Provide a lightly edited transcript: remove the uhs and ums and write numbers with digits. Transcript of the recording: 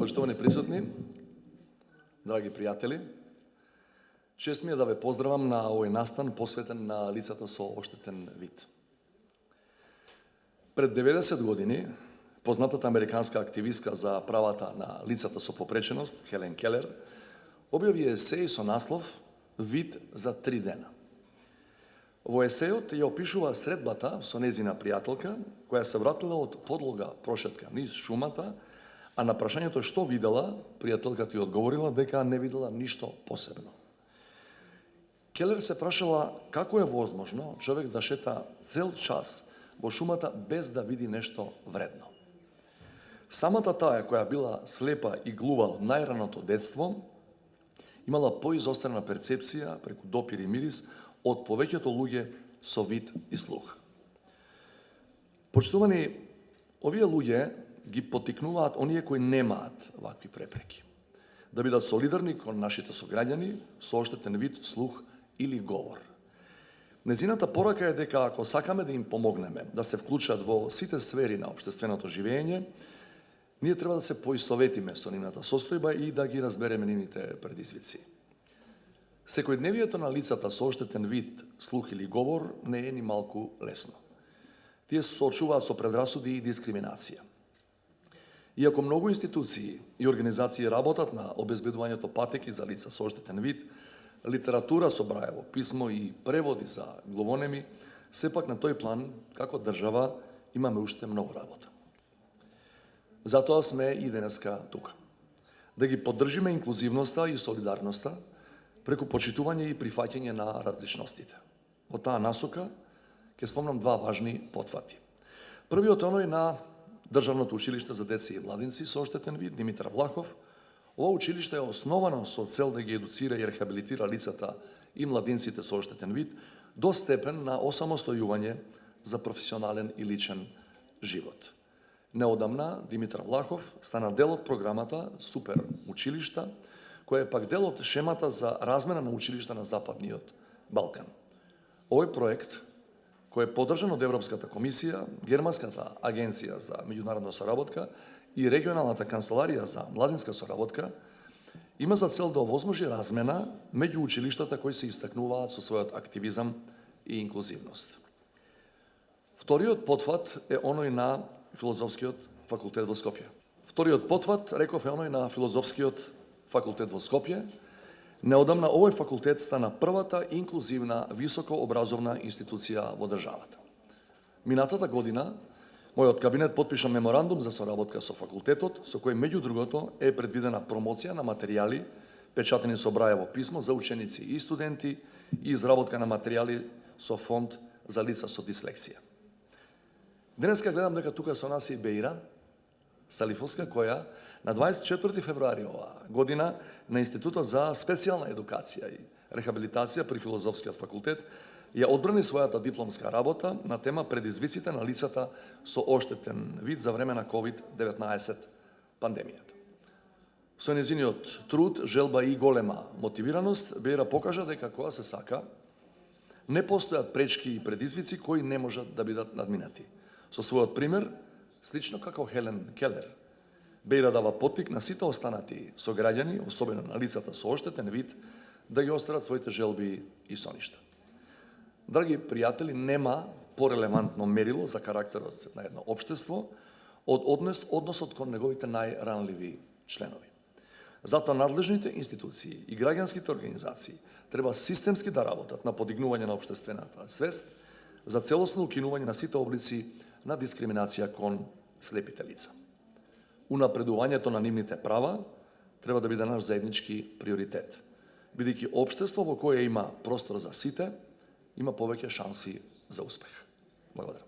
почитувани присутни, драги пријатели, чест ми е да ве поздравам на овој настан посветен на лицата со оштетен вид. Пред 90 години, познатата американска активистка за правата на лицата со попреченост, Хелен Келер, објави есеј со наслов «Вид за 3 дена». Во есејот ја опишува средбата со незина пријателка, која се вратила од подлога прошетка низ шумата, а на прашањето што видела, пријателката ја одговорила дека не видела ништо посебно. Келер се прашала како е возможно човек да шета цел час во шумата без да види нешто вредно. Самата таа, која била слепа и глува од најраното детство, имала поизострена перцепција преку допир и мирис од повеќето луѓе со вид и слух. Почитувани, овие луѓе ги поттикнуваат оние кои немаат вакви препреки, да бидат солидарни кон нашите сограѓани со оштетен вид, слух или говор. Незината порака е дека ако сакаме да им помогнеме да се вклучат во сите сфери на општественото живење, ние треба да се поистоветиме со нивната состојба и да ги разбереме нивните предизвици. Секојдневието на лицата со оштетен вид, слух или говор не е ни малку лесно. Тие се соочуваат со предрасуди и дискриминација. Иако многу институции и организации работат на обезбедувањето патеки за лица со оштетен вид, литература со Брајево писмо и преводи за главонеми, сепак на тој план, како држава, имаме уште многу работа. Затоа сме и денеска тука. Да ги поддржиме инклузивноста и солидарноста преку почитување и прифаќање на различностите. Во таа насока ќе спомнам два важни потфати. Првиот е оној на Државното училиште за деца и младинци со оштетен вид Димитар Влахов. Ова училиште е основано со цел да ги едуцира и рехабилитира лицата и младинците со оштетен вид до степен на осамостојување за професионален и личен живот. Неодамна Димитар Влахов стана дел од програмата Супер училишта, која е пак дел од шемата за размена на училишта на Западниот Балкан. Овој проект, кој е поддржан од Европската комисија, Германската агенција за меѓународна соработка и регионалната канцеларија за младинска соработка, има за цел да овозможи размена меѓу училиштата кои се истакнуваат со својот активизам и инклузивност. Вториот потфат е оној на Филозофскиот факултет во Скопје. Вториот потфат, реков, е оној на Филозофскиот факултет во Скопје. Неодамна овој факултет стана првата инклузивна високообразовна институција во државата. Минатата година, мојот кабинет потпиша меморандум за соработка со факултетот, со кој меѓу другото е предвидена промоција на материјали печатени со Брајево писмо за ученици и студенти и изработка на материјали со фонд за лица со дислексија. Денеска гледам дека тука со нас е и Беира Салифовска, која на 24 февруари оваа година на Институтот за специјална едукација и рехабилитација при Филозофскиот факултет ја одбрани својата дипломска работа на тема предизвиците на лицата со оштетен вид за време на COVID-19 пандемијата. Со незиниот труд, желба и голема мотивираност, Беира покажа дека кога се сака, не постојат пречки и предизвици кои не можат да бидат надминати. Со својот пример, слично како Хелен Келер, Беира дава поттик на сите останати сограѓани, особено на лицата со оштетен вид, да ги острат своите желби и соништа. Драги пријатели, нема порелевантно мерило за карактерот на едно општество од односот кон неговите најранливи членови. Затоа надлежните институции и граѓанските организации треба системски да работат на подигнување на општествената свест за целосно укинување на сите облици на дискриминација кон слепите лица. Унапредувањето на нивните права треба да биде наш заеднички приоритет, бидејќи општество во кое има простор за сите, има повеќе шанси за успех. Благодарам.